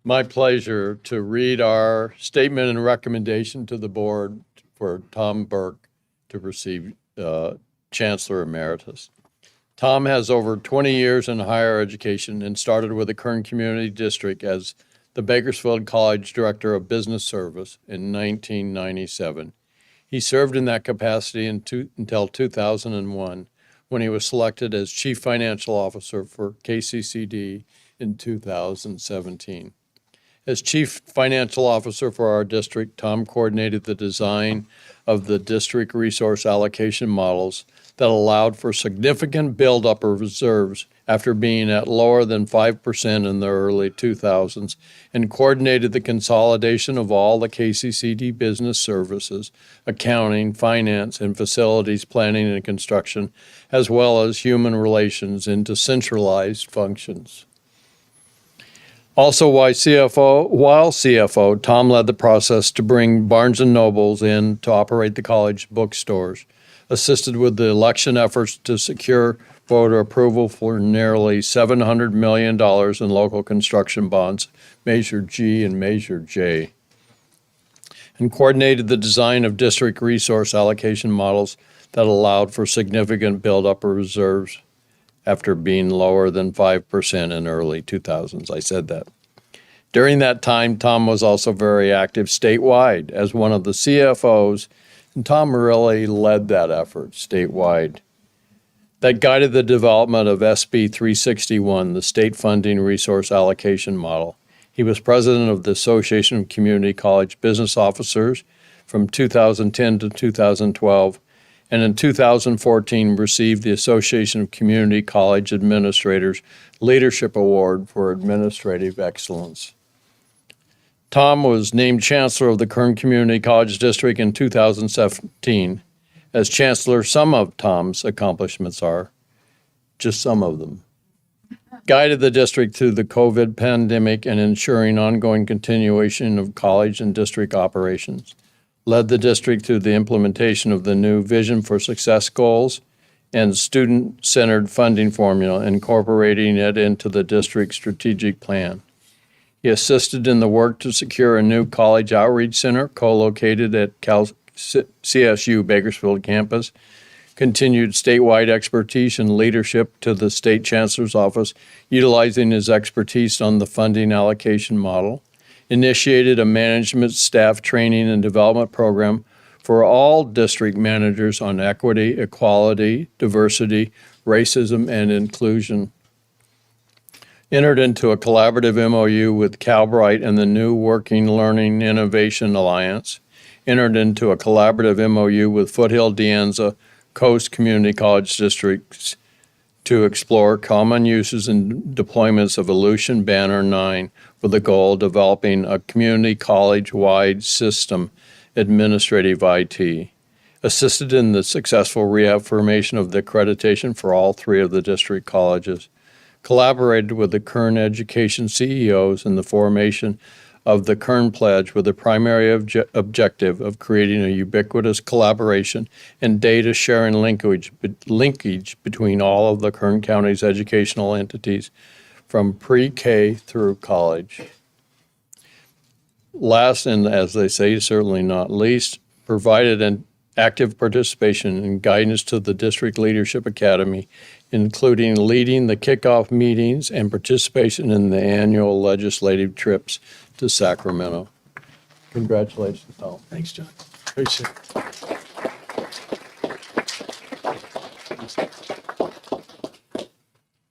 My pleasure to read our statement and recommendation to the board for Tom Burke to receive Chancellor Emeritus. Tom has over 20 years in higher education and started with the Kern Community District as the Bakersfield College Director of Business Service in 1997. He served in that capacity until 2001, when he was selected as Chief Financial Officer for KCCD in 2017. As Chief Financial Officer for our district, Tom coordinated the design of the district resource allocation models that allowed for significant buildup of reserves after being at lower than 5% in the early 2000s, and coordinated the consolidation of all the KCCD business services, accounting, finance, and facilities planning and construction, as well as human relations into centralized functions. Also, while CFO, Tom led the process to bring Barnes & Nobles in to operate the college bookstores, assisted with the election efforts to secure voter approval for nearly $700 million in local construction bonds, Measure G and Measure J, and coordinated the design of district resource allocation models that allowed for significant buildup of reserves after being lower than 5% in early 2000s. I said that. During that time, Tom was also very active statewide as one of the CFOs, and Tom really led that effort statewide. That guided the development of SB 361, the state funding resource allocation model. He was president of the Association of Community College Business Officers from 2010 to 2012, and in 2014 received the Association of Community College Administrators Leadership Award for Administrative Excellence. Tom was named Chancellor of the Kern Community College District in 2017. As Chancellor, some of Tom's accomplishments are, just some of them, guided the district through the COVID pandemic and ensuring ongoing continuation of college and district operations, led the district through the implementation of the new Vision for Success goals and student-centered funding formula, incorporating it into the district's strategic plan. He assisted in the work to secure a new college outreach center co-located at CSU Bakersfield campus, continued statewide expertise and leadership to the State Chancellor's Office, utilizing his expertise on the funding allocation model, initiated a management staff training and development program for all district managers on equity, equality, diversity, racism, and inclusion. Entered into a collaborative MOU with Calbright and the New Working Learning Innovation Alliance. Entered into a collaborative MOU with Foothill De Anza Coast Community College Districts to explore common uses and deployments of Aleutian Banner 9 with the goal of developing a community college-wide system, administrative IT. Assisted in the successful reaffirmation of the accreditation for all three of the district colleges. Collaborated with the Kern education CEOs in the formation of the Kern Pledge with the primary objective of creating a ubiquitous collaboration and data sharing linkage between all of the Kern County's educational entities from pre-K through college. Last, and as they say, certainly not least, provided an active participation and guidance to the District Leadership Academy, including leading the kickoff meetings and participation in the annual legislative trips to Sacramento. Congratulations, Tom. Thanks, John. Appreciate it.